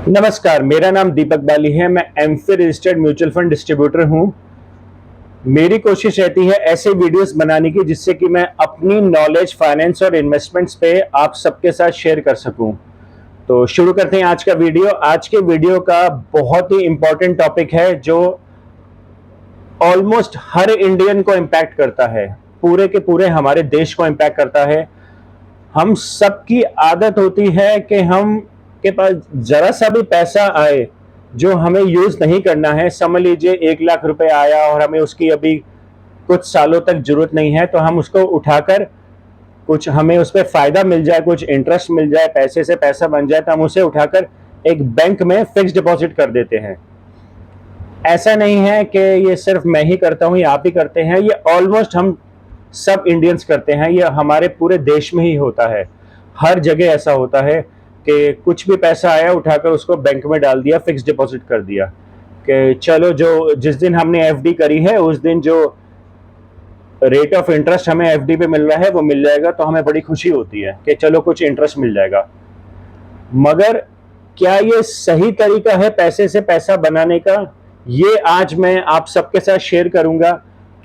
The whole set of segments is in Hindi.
नमस्कार, मेरा नाम दीपक बाली है। मैं MPhil registered mutual fund distributor हूं। मेरी कोशिश रहती है ऐसे वीडियोस बनाने की जिससे कि मैं अपनी नॉलेज फाइनेंस और इन्वेस्टमेंट्स पे आप सबके साथ शेयर कर सकूं। तो शुरू करते हैं आज का वीडियो। आज के वीडियो का बहुत ही इंपॉर्टेंट टॉपिक है जो ऑलमोस्ट हर इंडियन को इम्पैक्ट करता है, पूरे के पूरे हमारे देश को इम्पैक्ट करता है। हम सबकी आदत होती है कि हम के पास जरा सा भी पैसा आए जो हमें यूज नहीं करना है। समझ लीजिए 1 लाख रुपए आया और हमें उसकी अभी कुछ सालों तक जरूरत नहीं है, तो हम उसको उठाकर कुछ हमें उस पर फायदा मिल जाए, कुछ इंटरेस्ट मिल जाए, पैसे से पैसा बन जाए, तो हम उसे उठाकर एक बैंक में फिक्स डिपॉजिट कर देते हैं। ऐसा नहीं है कि ये सिर्फ मैं ही करता हूं या आप ही करते हैं, ये ऑलमोस्ट हम सब इंडियंस करते हैं। ये हमारे पूरे देश में ही होता है, हर जगह ऐसा होता है कि कुछ भी पैसा आया उठाकर उसको बैंक में डाल दिया, फिक्स डिपॉजिट कर दिया कि चलो जो जिस दिन हमने एफडी करी है उस दिन जो रेट ऑफ इंटरेस्ट हमें एफडी पे मिल रहा है वो मिल जाएगा, तो हमें बड़ी खुशी होती है कि चलो कुछ इंटरेस्ट मिल जाएगा। मगर क्या ये सही तरीका है पैसे से पैसा बनाने का? ये आज मैं आप सबके साथ शेयर करूंगा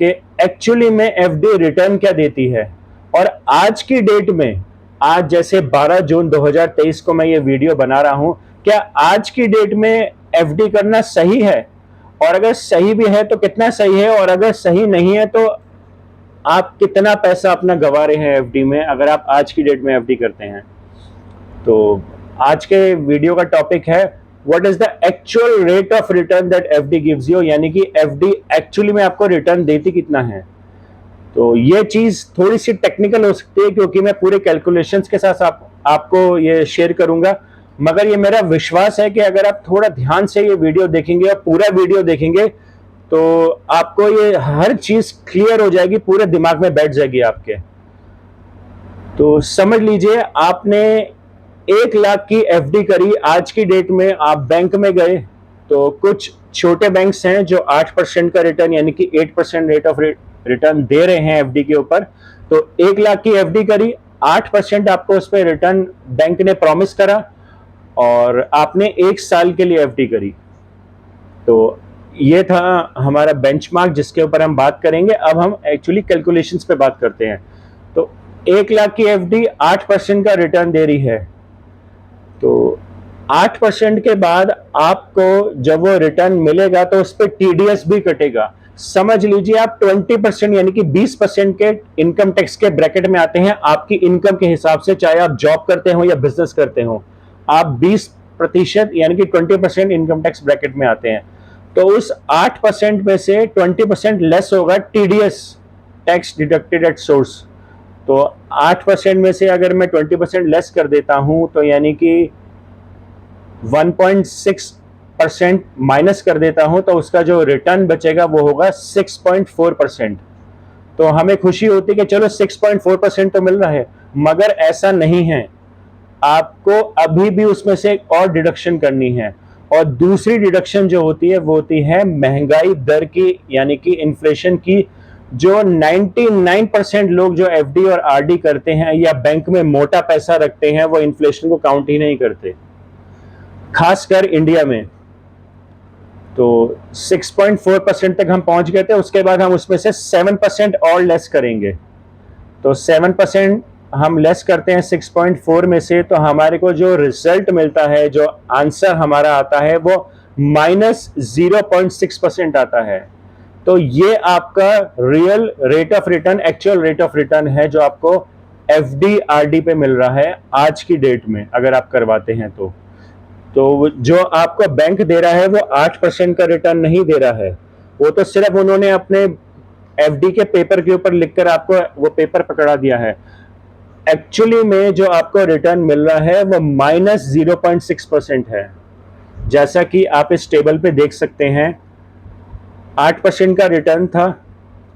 कि एक्चुअली में एफडी रिटर्न क्या देती है। और आज की डेट में, आज जैसे 12 जून 2023 को मैं ये वीडियो बना रहा हूं, क्या आज की डेट में एफडी करना सही है? और अगर सही भी है तो कितना सही है, और अगर सही नहीं है तो आप कितना पैसा अपना गंवा रहे हैं एफडी में अगर आप आज की डेट में एफडी करते हैं। तो आज के वीडियो का टॉपिक है what is the actual rate of return that FD gives you, यानी कि एफडी एक्चुअली में आपको रिटर्न देती कितना है। तो ये चीज थोड़ी सी टेक्निकल हो सकती है क्योंकि मैं पूरे कैलकुलेशंस के साथ आपको ये शेयर करूंगा, मगर ये मेरा विश्वास है कि अगर आप थोड़ा ध्यान से ये वीडियो देखेंगे और पूरा वीडियो देखेंगे तो आपको ये हर चीज क्लियर हो जाएगी, पूरे दिमाग में बैठ जाएगी आपके। तो समझ लीजिए आपने 1 लाख की एफडी करी, आज की डेट में आप बैंक में गए तो कुछ छोटे बैंक्स हैं जो 8% का रिटर्न यानी कि 8% रेट ऑफ रिटर्न दे रहे हैं एफडी के ऊपर। तो 1 लाख की एफडी करी, 8% आपको उस पर रिटर्न बैंक ने प्रॉमिस करा और आपने 1 साल के लिए एफडी करी। तो ये था हमारा बेंचमार्क जिसके ऊपर हम बात करेंगे। अब हम एक्चुअली कैलकुलेशंस पे बात करते हैं। तो 1 लाख की एफडी 8% का रिटर्न दे रही है, तो 8% के बाद आपको जब वो रिटर्न मिलेगा तो उस पर टीडीएस भी कटेगा। समझ लीजिए आप 20% यानी कि 20% के इनकम टैक्स के ब्रैकेट में आते हैं आपकी इनकम के हिसाब से, चाहे आप जॉब करते हो या बिजनेस करते हो, आप 20% यानी कि 20% इनकम टैक्स ब्रैकेट में आते हैं। तो उस 8% में से 20% लेस होगा TDS, tax deducted at source. तो 8% में से अगर मैं 20% लेस कर देता हूं तो यानी कि 1.6% माइनस कर देता हूं तो उसका जो रिटर्न बचेगा वो होगा 6.4%। तो हमें खुशी होती है कि चलो 6.4% तो मिल रहा है, मगर ऐसा नहीं है। आपको अभी भी उसमें से एक और डिडक्शन करनी है, और दूसरी डिडक्शन जो होती है वो होती है महंगाई दर की, यानी कि इन्फ्लेशन की। जो 99% लोग जो एफडी और आरडी करते हैं या बैंक में मोटा पैसा रखते हैं वो इन्फ्लेशन को काउंट ही नहीं करते, खासकर इंडिया में। तो 6.4% तक हम पहुंच गए थे, उसके बाद हम उसमें से 7% और लेस करेंगे। तो 7% हम लेस करते हैं 6.4 में से, तो हमारे को जो रिजल्ट मिलता है, जो आंसर हमारा आता है वो -0.6% आता है। तो ये आपका real rate of return, actual rate of return है जो आपको एफडी आरडी पे मिल रहा है आज की डेट में अगर आप करवाते हैं तो जो आपको बैंक दे रहा है वो 8% का रिटर्न नहीं दे रहा है, वो तो सिर्फ उन्होंने अपने एफडी के पेपर के ऊपर लिखकर आपको वो पेपर पकड़ा दिया है। एक्चुअली में जो आपको रिटर्न मिल रहा है वो -0.6% है। जैसा कि आप इस टेबल पे देख सकते हैं, 8% का रिटर्न था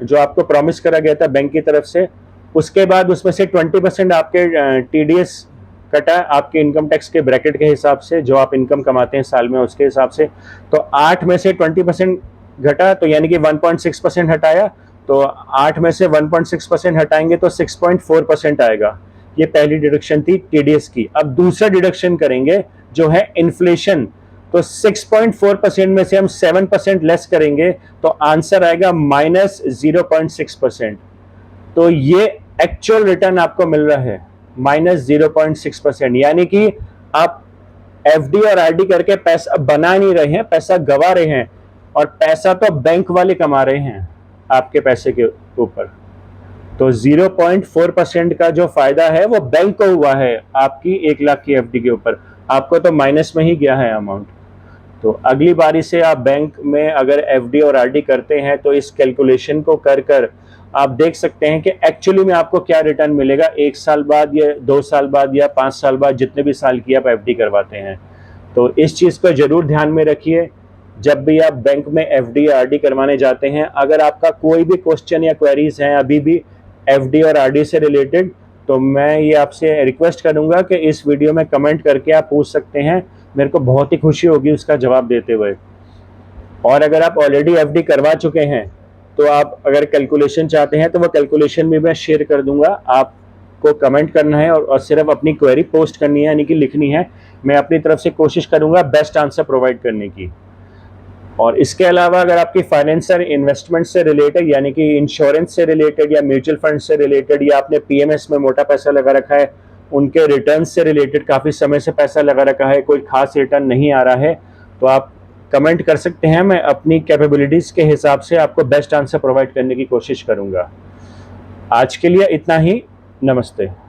जो आपको प्रॉमिस करा गया था बैंक की तरफ से। उसके बाद उसमें से 20% आपके टीडीएस कटा आपके इनकम टैक्स के ब्रैकेट के हिसाब से, जो आप इनकम कमाते हैं साल में उसके हिसाब से। तो 8 में से 20% घटा, तो यानी कि 1.6% हटाया। तो 8 में से 1.6% हटाएंगे तो 6.4% आएगा। ये पहली डिडक्शन थी टीडीएस की। अब दूसरा डिडक्शन करेंगे जो है इन्फ्लेशन। तो 6.4% में से हम 7% लेस करेंगे तो आंसर आएगा -0.6%। तो ये एक्चुअल रिटर्न आपको मिल रहा है -0.6%, यानी कि आप एफडी और आरडी करके पैसा बना नहीं रहे हैं, पैसा गवा रहे हैं, और पैसा तो बैंक वाले कमा रहे हैं आपके पैसे के ऊपर। तो 0.4% का जो फायदा है वो बैंक को हुआ है आपकी 1 लाख की एफडी के ऊपर, आपको तो माइनस में ही गया है अमाउंट। तो अगली बारी से आप बैंक में अगर एफडी और आरडी करते हैं तो इस कैलकुलेशन को कर कर आप देख सकते हैं कि एक्चुअली में आपको क्या रिटर्न मिलेगा 1 साल बाद या 2 साल बाद या 5 साल बाद, जितने भी साल की आप एफडी करवाते हैं। तो इस चीज़ को जरूर ध्यान में रखिए जब भी आप बैंक में एफडी या आरडी करवाने जाते हैं। अगर आपका कोई भी क्वेश्चन या क्वेरीज हैं अभी भी एफडी और आरडी से रिलेटेड, तो मैं ये आपसे रिक्वेस्ट करूंगा कि इस वीडियो में कमेंट करके आप पूछ सकते हैं, मेरे को बहुत ही खुशी होगी उसका जवाब देते हुए। और अगर आप ऑलरेडी एफडी करवा चुके हैं तो आप अगर कैलकुलेशन चाहते हैं तो वो कैलकुलेशन भी मैं शेयर कर दूंगा, आपको कमेंट करना है और सिर्फ अपनी क्वेरी पोस्ट करनी है, यानी कि लिखनी है। मैं अपनी तरफ से कोशिश करूंगा बेस्ट आंसर प्रोवाइड करने की। और इसके अलावा अगर आपकी फाइनेंस और इन्वेस्टमेंट से रिलेटेड, यानी कि इंश्योरेंस से रिलेटेड या म्यूचुअल फंड से रिलेटेड, या आपने पीएमएस में मोटा पैसा लगा रखा है, उनके रिटर्न से रिलेटेड काफ़ी समय से पैसा लगा रखा है, कोई खास रिटर्न नहीं आ रहा है, तो आप कमेंट कर सकते हैं। मैं अपनी कैपेबिलिटीज़ के हिसाब से आपको बेस्ट आंसर प्रोवाइड करने की कोशिश करूँगा। आज के लिए इतना ही। नमस्ते।